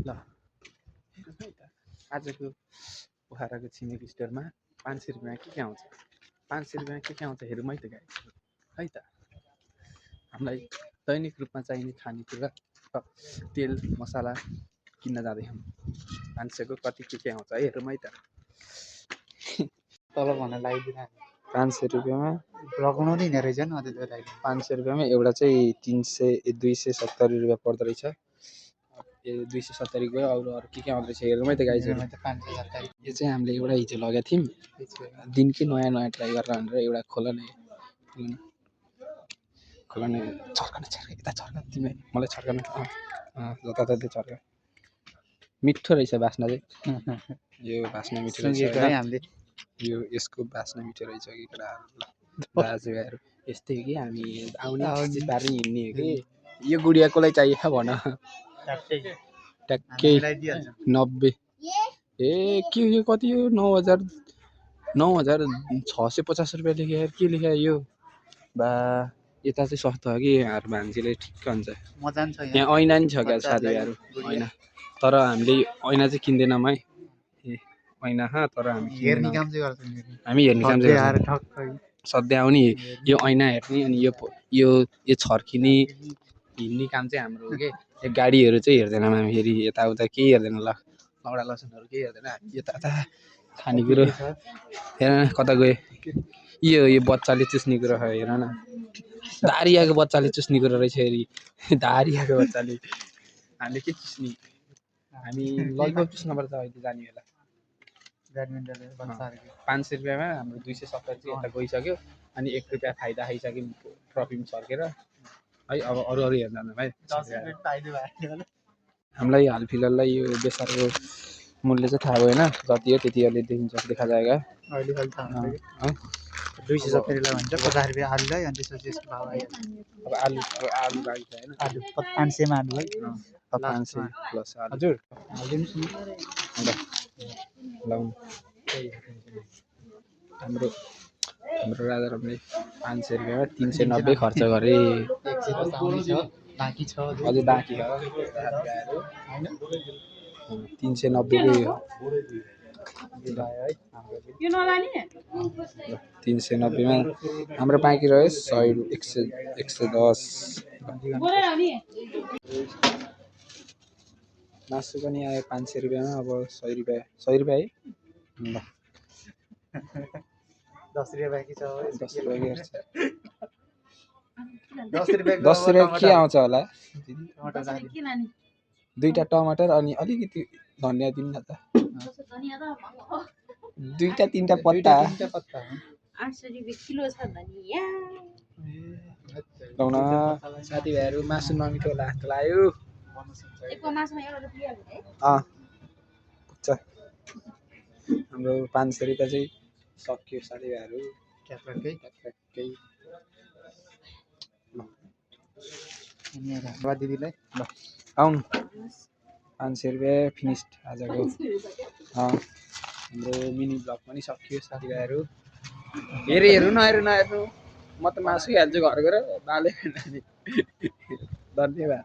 ल हेर्नुहोस् है त आजको पोखराको छिमेकी स्टोरमा 500 रुपियाँमा के आउँछ 500 रुपियाँमा के आउँछ हेरौँ है त गाइस है त हामीलाई दैनिक रूपमा चाहिने खानेकुरा तेल मसाला किन्न जाँदैछौँ 500 को कति के आउँछ है हेरौँ है त तल भन्न लगाइदिनु 500 रुपियाँमा लगाउनु दिने रहेछ नि अझै 500 रुपियाँमा एउटा चाहिँ 270 रुपियाँ पर्दो रहेछ 270 गयो अरू के आउँदो रहेछ हेरौँ है त गाइजहरू यो चाहिँ हामीले एउटा हिजो लगेको थियौँ दिनकै नयाँ नयाँ ट्राई गरेर भनेर एउटा खोला नै छर्कन यता छर्क तिमी मलाई छर्कन जताततै छर्क मिठो रहेछ बास्ना चाहिँ यो बास्ना मिठो रहेछ यो यसको बास्ना मिठो रहेछ कि केटाहरू दाजुभाइहरू यस्तै हो कि हामी आउने पारि हिँड्ने हो कि यो गुडियाकोलाई चाहियो भन ट्याक्कै 90 ए के यो कति हो 9650 रुपियाँ लेख्यो के लेख्यो यो बा यता चाहिँ सस्तो हो कि यार भान्जीले ठिक्क हुन्छ यहाँ ऐना नि छ क्या साथीभाइहरू ऐना तर हामीले ऐना चाहिँ किन्दैनौँ है ऐना तर हामी हेर्ने काम चाहिँ गर्छौँ सधैँ आउने यो ऐना हेर्ने अनि यो छर्किने हिँड्ने काम चाहिँ हाम्रो हो कि यो गाडीहरू चाहिँ हेर्दैनौँ हामी फेरि यताउता केही हेर्दैन लौडा लसनहरू केही हेर्दैन यता खानेकुरो हेर न कता गयो यो बच्चाले चुस्ने कुरो हेर न दारियाको बच्चाले चुस्ने कुरो रहेछ फेरि दारियाको बच्चाले हामीले के चुस्ने हामी लगभग चुस्नुपर्छ अहिले जाने बेला 500 रुपियाँमा हाम्रो 270 चाहिँ यता गइसक्यो अनि 1 रुपियाँ फाइदा खाइसक्यो प्रफिट सर्केर है अब अरू हेर्दैन भाइ हामीलाई हाल फिलहाललाई यो बेसारको मूल्य चाहिँ थाहा भएन जति हो त्यति अहिले देखिन्छ देखा जाएगा अहिले है 270 लाई भन्छ 50 रुपैयाँ आलुलाई अनि त्यसपछि यसको भाउ आइहाल्छ अब आलु गाडी हैन आलु 500 मा आलु है 500 प्लस आलु हजुर हाल्दिनुस् न लाउनु हाम्रो राजारामले 500 रुपियाँमा 390 खर्च गरे 100 छ अझै बाँकी छ हैन 390 यो नलानी 390 मा हाम्रो बाँकी रह्यो 110 मासु पनि आयो 500 रुपियाँमा अब 100 रुपियाँ है ल 10 रुपैयाँ बाँकी छ 10 रुपियाँ के आउँछ होला दुईटा टमाटर अनि अलिकति धनियाँ दिनु न त दुईटा तीनटा पत्ता 800 रुपैयाँ किलो छ धनियाँ लाउन साथीभाइहरू मासु नमिठो होला जस्तो लाग्यो एकको मासुमा एउटा रुपैयाँ हो है पुग्छ हाम्रो 500 रुपियाँ चाहिँ सक्यो साथीभाइहरू ट्याक्कै ल दिदीलाई ल आउनु 500 रुपियाँ फिनिस्ड आजको हाम्रो मिनी ब्लग पनि सकियो साथीभाइहरू हेर्नु म त मासु हाल्छु घर गएर बाले धन्यवाद।